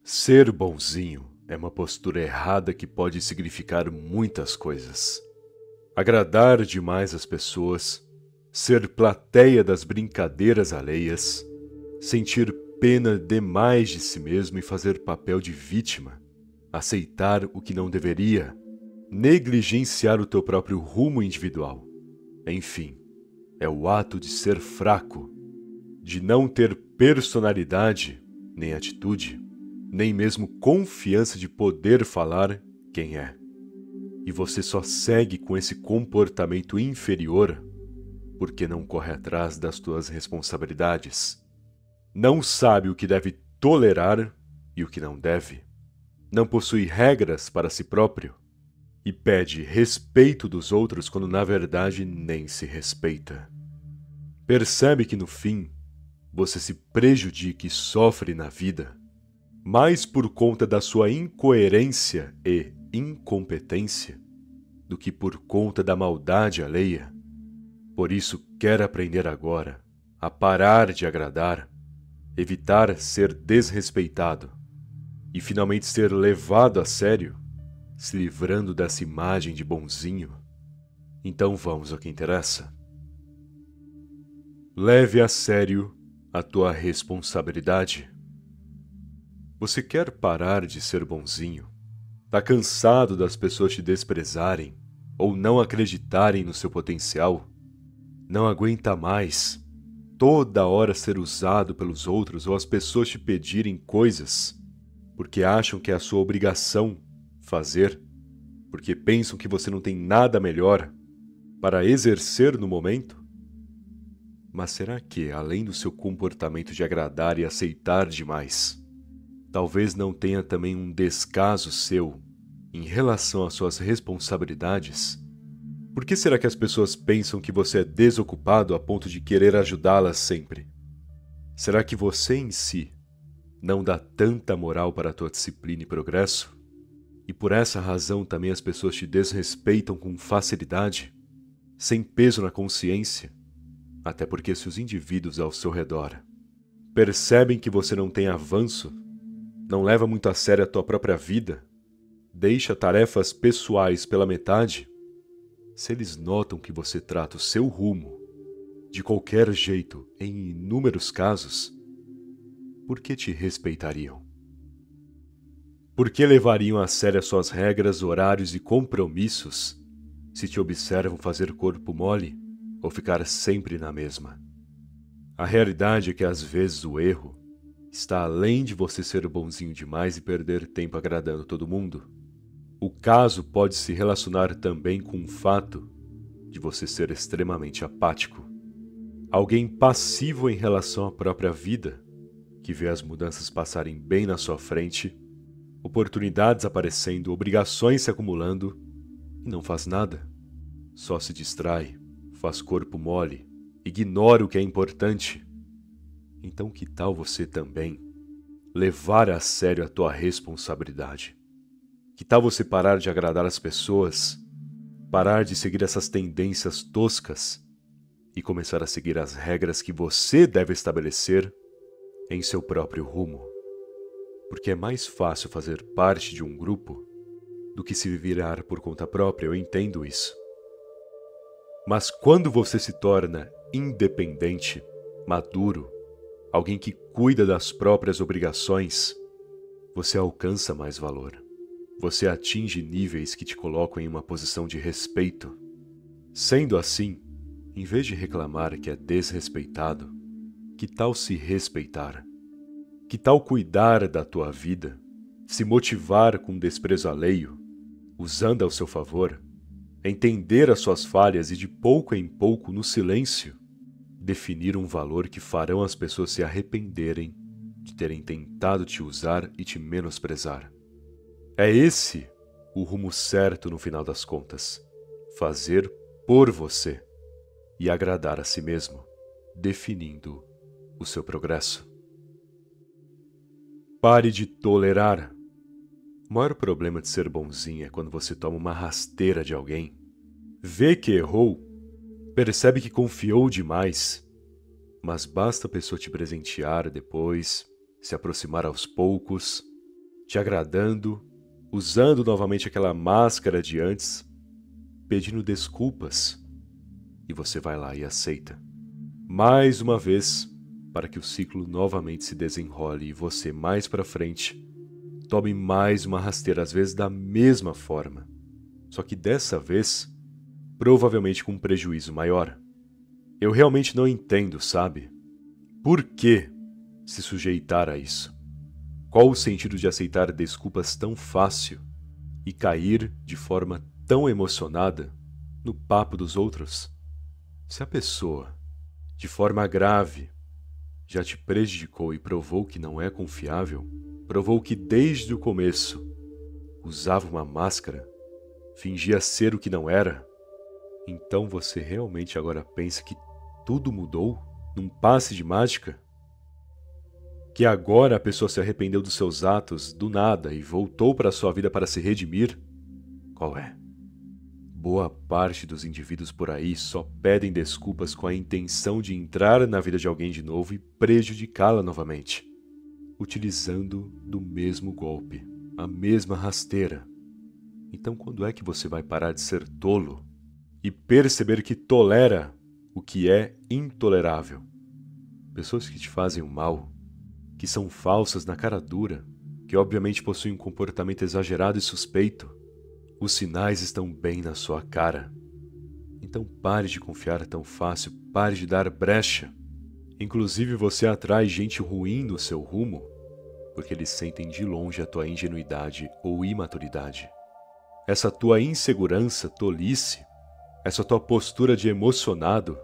Ser bonzinho é uma postura errada que pode significar muitas coisas. Agradar demais as pessoas, ser plateia das brincadeiras alheias, sentir pena demais de si mesmo e fazer papel de vítima, aceitar o que não deveria, negligenciar o teu próprio rumo individual. Enfim, é o ato de ser fraco, de não ter personalidade nem atitude, nem mesmo confiança de poder falar quem é. E você só segue com esse comportamento inferior porque não corre atrás das tuas responsabilidades. Não sabe o que deve tolerar e o que não deve. Não possui regras para si próprio e pede respeito dos outros quando na verdade nem se respeita. Percebe que no fim você se prejudica e sofre na vida mais por conta da sua incoerência e incompetência do que por conta da maldade alheia. Por isso, quer aprender agora a parar de agradar, evitar ser desrespeitado e finalmente ser levado a sério, se livrando dessa imagem de bonzinho? Então vamos ao que interessa. Leve a sério a tua responsabilidade. Você quer parar de ser bonzinho? Tá cansado das pessoas te desprezarem ou não acreditarem no seu potencial? Não aguenta mais toda hora ser usado pelos outros ou as pessoas te pedirem coisas porque acham que é a sua obrigação fazer, porque pensam que você não tem nada melhor para exercer no momento? Mas será que, além do seu comportamento de agradar e aceitar demais, talvez não tenha também um descaso seu em relação às suas responsabilidades? Por que será que as pessoas pensam que você é desocupado a ponto de querer ajudá-las sempre? Será que você em si não dá tanta moral para a tua disciplina e progresso? E por essa razão também as pessoas te desrespeitam com facilidade, sem peso na consciência? Até porque se os indivíduos ao seu redor percebem que você não tem avanço, não leva muito a sério a tua própria vida, deixa tarefas pessoais pela metade, se eles notam que você trata o seu rumo de qualquer jeito em inúmeros casos, por que te respeitariam? Por que levariam a sério as suas regras, horários e compromissos se te observam fazer corpo mole ou ficar sempre na mesma? A realidade é que às vezes o erro está além de você ser bonzinho demais e perder tempo agradando todo mundo. O caso pode se relacionar também com o fato de você ser extremamente apático. Alguém passivo em relação à própria vida, que vê as mudanças passarem bem na sua frente, oportunidades aparecendo, obrigações se acumulando e não faz nada. Só se distrai, faz corpo mole, ignora o que é importante. Então que tal você também levar a sério a tua responsabilidade? Que tal você parar de agradar as pessoas, parar de seguir essas tendências toscas e começar a seguir as regras que você deve estabelecer em seu próprio rumo? Porque é mais fácil fazer parte de um grupo do que se virar por conta própria, eu entendo isso. Mas quando você se torna independente, maduro, alguém que cuida das próprias obrigações, você alcança mais valor. Você atinge níveis que te colocam em uma posição de respeito. Sendo assim, em vez de reclamar que é desrespeitado, que tal se respeitar? Que tal cuidar da tua vida, se motivar com desprezo alheio, usando ao seu favor, entender as suas falhas e de pouco em pouco, no silêncio, definir um valor que farão as pessoas se arrependerem de terem tentado te usar e te menosprezar? É esse o rumo certo no final das contas. Fazer por você e agradar a si mesmo, definindo o seu progresso. Pare de tolerar. O maior problema de ser bonzinho é quando você toma uma rasteira de alguém, vê que errou, percebe que confiou demais, mas basta a pessoa te presentear depois, se aproximar aos poucos, te agradando, usando novamente aquela máscara de antes, pedindo desculpas, e você vai lá e aceita. Mais uma vez, para que o ciclo novamente se desenrole e você mais para frente tome mais uma rasteira, às vezes da mesma forma, só que dessa vez, provavelmente com um prejuízo maior. Eu realmente não entendo, sabe? Por que se sujeitar a isso? Qual o sentido de aceitar desculpas tão fácil e cair de forma tão emocionada no papo dos outros? Se a pessoa, de forma grave, já te prejudicou e provou que não é confiável, provou que desde o começo usava uma máscara, fingia ser o que não era, então você realmente agora pensa que tudo mudou num passe de mágica? Que agora a pessoa se arrependeu dos seus atos do nada e voltou para a sua vida para se redimir? Qual é? Boa parte dos indivíduos por aí só pedem desculpas com a intenção de entrar na vida de alguém de novo e prejudicá-la novamente, utilizando do mesmo golpe, a mesma rasteira. Então quando é que você vai parar de ser tolo e perceber que tolera o que é intolerável? Pessoas que te fazem o mal, que são falsas na cara dura, que obviamente possuem um comportamento exagerado e suspeito, os sinais estão bem na sua cara. Então pare de confiar tão fácil, pare de dar brecha. Inclusive você atrai gente ruim no seu rumo, porque eles sentem de longe a tua ingenuidade ou imaturidade. Essa tua insegurança, tolice, essa tua postura de emocionado,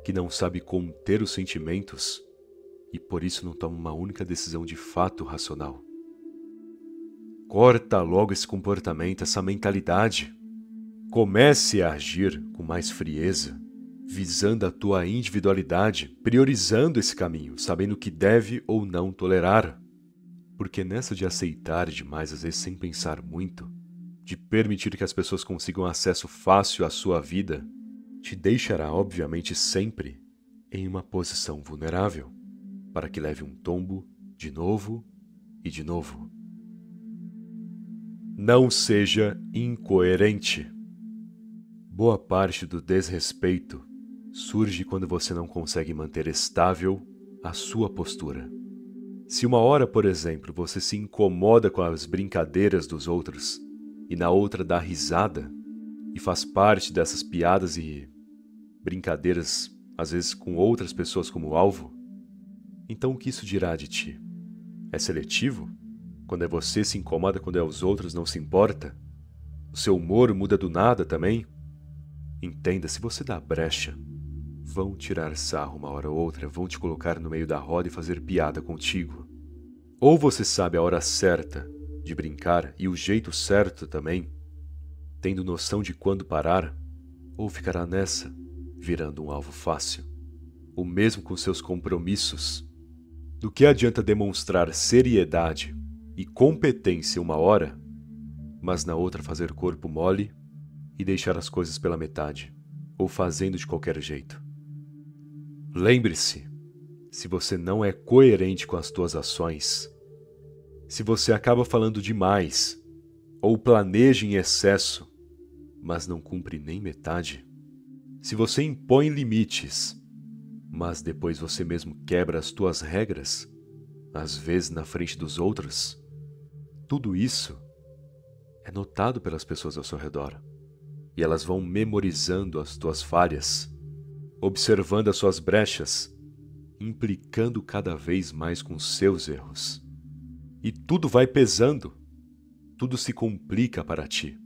que não sabe conter os sentimentos e por isso não toma uma única decisão de fato racional. Corta logo esse comportamento, essa mentalidade. Comece a agir com mais frieza, visando a tua individualidade, priorizando esse caminho, sabendo o que deve ou não tolerar. Porque nessa de aceitar demais, às vezes sem pensar muito, de permitir que as pessoas consigam acesso fácil à sua vida, te deixará, obviamente, sempre em uma posição vulnerável, para que leve um tombo de novo e de novo. Não seja incoerente. Boa parte do desrespeito surge quando você não consegue manter estável a sua postura. Se uma hora, por exemplo, você se incomoda com as brincadeiras dos outros e na outra dá risada e faz parte dessas piadas e brincadeiras, às vezes com outras pessoas como alvo, então o que isso dirá de ti? É seletivo? Quando é você se incomoda, quando é os outros não se importa? O seu humor muda do nada também? Entenda, se você dá brecha, vão tirar sarro uma hora ou outra, vão te colocar no meio da roda e fazer piada contigo. Ou você sabe a hora certa de brincar e o jeito certo também, tendo noção de quando parar, ou ficará nessa, virando um alvo fácil. O mesmo com seus compromissos. Do que adianta demonstrar seriedade e competência uma hora, mas na outra fazer corpo mole e deixar as coisas pela metade, ou fazendo de qualquer jeito? Lembre-se, se você não é coerente com as tuas ações, se você acaba falando demais, ou planeja em excesso, mas não cumpre nem metade, se você impõe limites, mas depois você mesmo quebra as tuas regras, às vezes na frente dos outros, tudo isso é notado pelas pessoas ao seu redor. E elas vão memorizando as tuas falhas, observando as suas brechas, implicando cada vez mais com seus erros. E tudo vai pesando, tudo se complica para ti,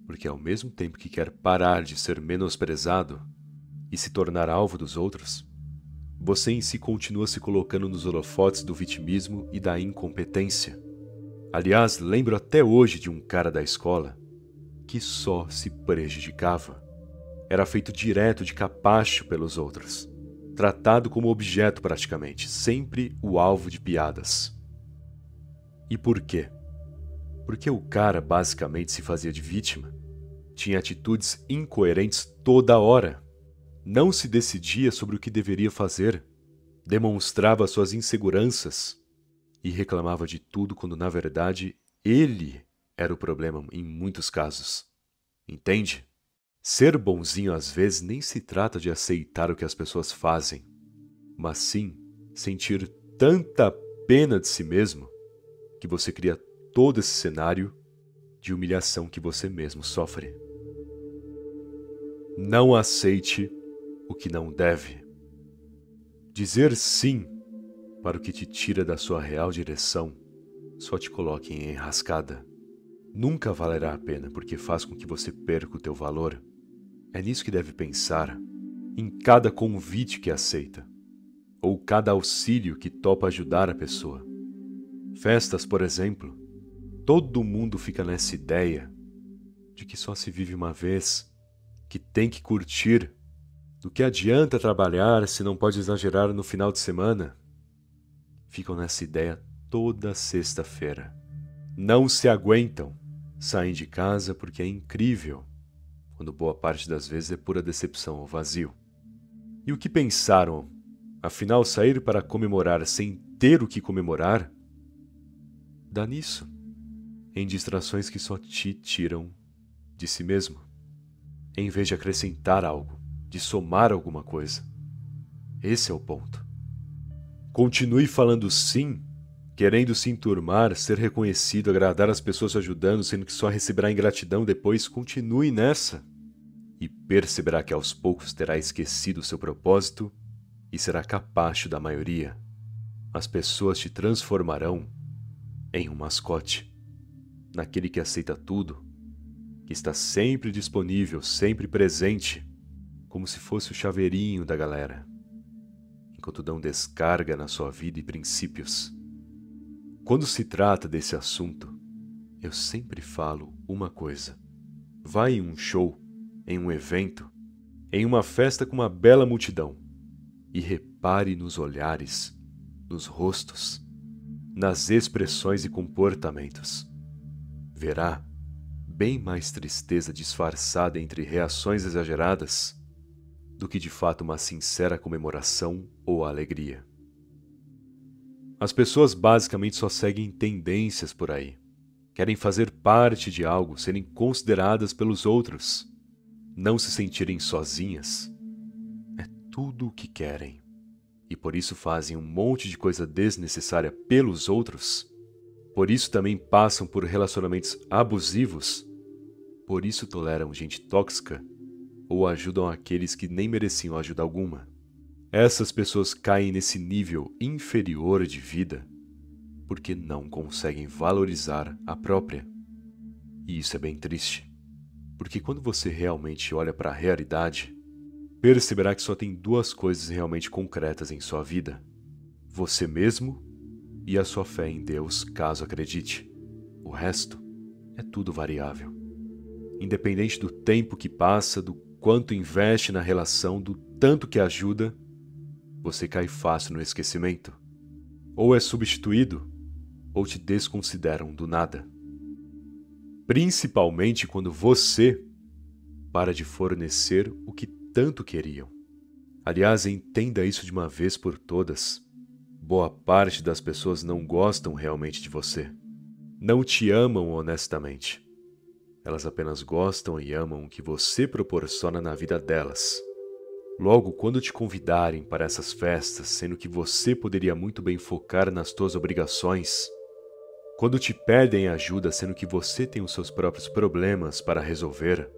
porque ao mesmo tempo que quer parar de ser menosprezado e se tornar alvo dos outros, você em si continua se colocando nos holofotes do vitimismo e da incompetência. Aliás, lembro até hoje de um cara da escola que só se prejudicava. Era feito direto de capacho pelos outros, tratado como objeto praticamente, sempre o alvo de piadas. E por quê? Porque o cara basicamente se fazia de vítima, tinha atitudes incoerentes toda hora, não se decidia sobre o que deveria fazer, demonstrava suas inseguranças e reclamava de tudo quando na verdade ele era o problema em muitos casos. Entende? Ser bonzinho às vezes nem se trata de aceitar o que as pessoas fazem, mas sim sentir tanta pena de si mesmo que você cria todo esse cenário de humilhação que você mesmo sofre. Não aceite o que não deve. Dizer sim para o que te tira da sua real direção só te coloca em enrascada. Nunca valerá a pena porque faz com que você perca o teu valor. É nisso que deve pensar, em cada convite que aceita, ou cada auxílio que topa ajudar a pessoa. Festas, por exemplo, todo mundo fica nessa ideia de que só se vive uma vez, que tem que curtir. Do que adianta trabalhar se não pode exagerar no final de semana? Ficam nessa ideia toda sexta-feira. Não se aguentam, saem de casa porque é incrível, quando boa parte das vezes é pura decepção ou vazio. E o que pensaram? Afinal, sair para comemorar sem ter o que comemorar? Dá nisso, em distrações que só te tiram de si mesmo, em vez de acrescentar algo, de somar alguma coisa. Esse é o ponto. Continue falando sim, querendo se enturmar, ser reconhecido, agradar as pessoas ajudando, sendo que só receberá ingratidão depois. Continue nessa. E perceberá que aos poucos terá esquecido o seu propósito e será capacho da maioria. As pessoas te transformarão em um mascote, naquele que aceita tudo, que está sempre disponível, sempre presente, como se fosse o chaveirinho da galera, enquanto dão descarga na sua vida e princípios. Quando se trata desse assunto, eu sempre falo uma coisa. Vai em um show, em um evento, em uma festa com uma bela multidão e repare nos olhares, nos rostos, nas expressões e comportamentos. Verá bem mais tristeza disfarçada entre reações exageradas do que de fato uma sincera comemoração ou alegria. As pessoas basicamente só seguem tendências por aí. Querem fazer parte de algo, serem consideradas pelos outros, não se sentirem sozinhas. É tudo o que querem. E por isso fazem um monte de coisa desnecessária pelos outros. Por isso também passam por relacionamentos abusivos. Por isso toleram gente tóxica ou ajudam aqueles que nem mereciam ajuda alguma. Essas pessoas caem nesse nível inferior de vida porque não conseguem valorizar a própria. E isso é bem triste, porque quando você realmente olha para a realidade, perceberá que só tem duas coisas realmente concretas em sua vida: você mesmo e a sua fé em Deus, caso acredite. O resto é tudo variável. Independente do tempo que passa, do quanto investe na relação, do tanto que ajuda, você cai fácil no esquecimento. Ou é substituído, ou te desconsideram do nada. Principalmente quando você para de fornecer o que tanto queriam. Aliás, entenda isso de uma vez por todas. Boa parte das pessoas não gostam realmente de você. Não te amam honestamente. Elas apenas gostam e amam o que você proporciona na vida delas. Logo, quando te convidarem para essas festas, sendo que você poderia muito bem focar nas suas obrigações, quando te pedem ajuda, sendo que você tem os seus próprios problemas para resolver,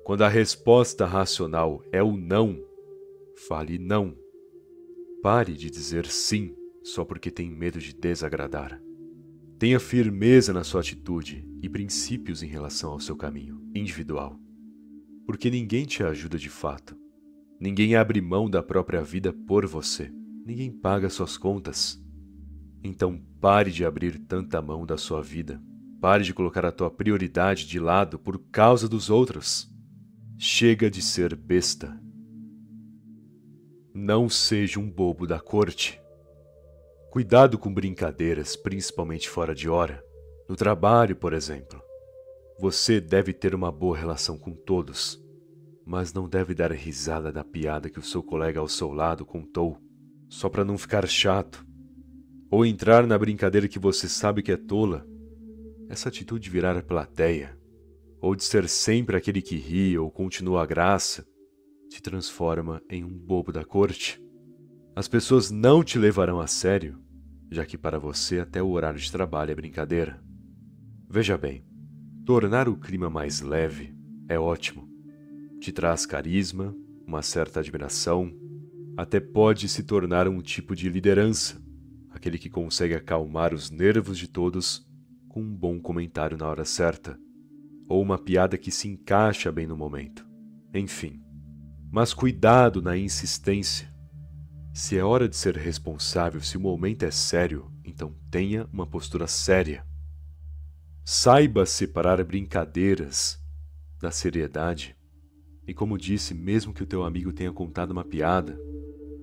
quando a resposta racional é o não, fale não. Pare de dizer sim só porque tem medo de desagradar. Tenha firmeza na sua atitude e princípios em relação ao seu caminho individual. Porque ninguém te ajuda de fato. Ninguém abre mão da própria vida por você. Ninguém paga suas contas. Então pare de abrir tanta mão da sua vida. Pare de colocar a tua prioridade de lado por causa dos outros. Chega de ser besta. Não seja um bobo da corte. Cuidado com brincadeiras, principalmente fora de hora. No trabalho, por exemplo. Você deve ter uma boa relação com todos, mas não deve dar risada da piada que o seu colega ao seu lado contou, só para não ficar chato. ou entrar na brincadeira que você sabe que é tola, essa atitude de virar plateia, ou de ser sempre aquele que ri ou continua a graça, te transforma em um bobo da corte. As pessoas não te levarão a sério, já que para você até o horário de trabalho é brincadeira. Veja bem, tornar o clima mais leve é ótimo. Te traz carisma, uma certa admiração, até pode se tornar um tipo de liderança, aquele que consegue acalmar os nervos de todos com um bom comentário na hora certa, ou uma piada que se encaixa bem no momento. Enfim, mas cuidado na insistência. Se é hora de ser responsável, se o momento é sério, então tenha uma postura séria. Saiba separar brincadeiras da seriedade. E como disse, mesmo que o teu amigo tenha contado uma piada,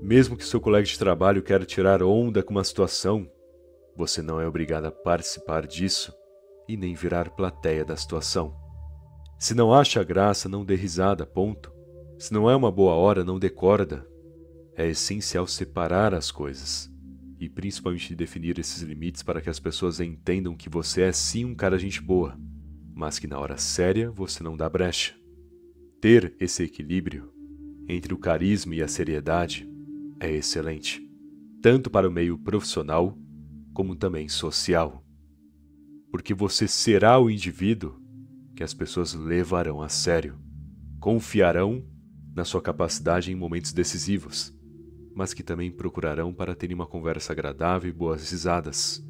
mesmo que seu colega de trabalho queira tirar onda com uma situação, você não é obrigado a participar disso e nem virar plateia da situação. Se não acha graça, não dê risada, ponto. Se não é uma boa hora, não dê corda. É essencial separar as coisas e principalmente definir esses limites para que as pessoas entendam que você é sim um cara gente boa, mas que na hora séria você não dá brecha. Ter esse equilíbrio entre o carisma e a seriedade é excelente, tanto para o meio profissional como também social. Porque você será o indivíduo que as pessoas levarão a sério, confiarão na sua capacidade em momentos decisivos, mas que também procurarão para terem uma conversa agradável e boas risadas.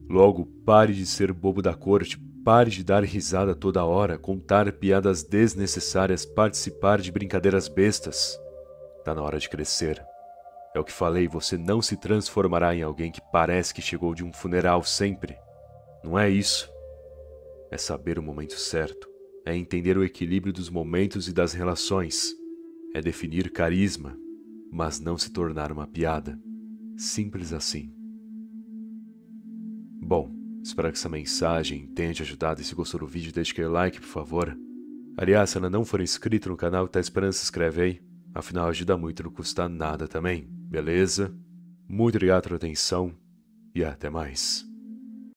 Logo, pare de ser bobo da corte, pare de dar risada toda hora, contar piadas desnecessárias, participar de brincadeiras bestas. Tá na hora de crescer. É o que falei, você não se transformará em alguém que parece que chegou de um funeral sempre. Não é isso. É saber o momento certo. É entender o equilíbrio dos momentos e das relações. É definir carisma, mas não se tornar uma piada. Simples assim. Bom, espero que essa mensagem tenha te ajudado. E se gostou do vídeo, deixe aquele like, por favor. Aliás, se ainda não for inscrito no canal, tá esperando, se inscreve aí. Afinal, ajuda muito, não custa nada também, beleza? Muito obrigado pela atenção e até mais.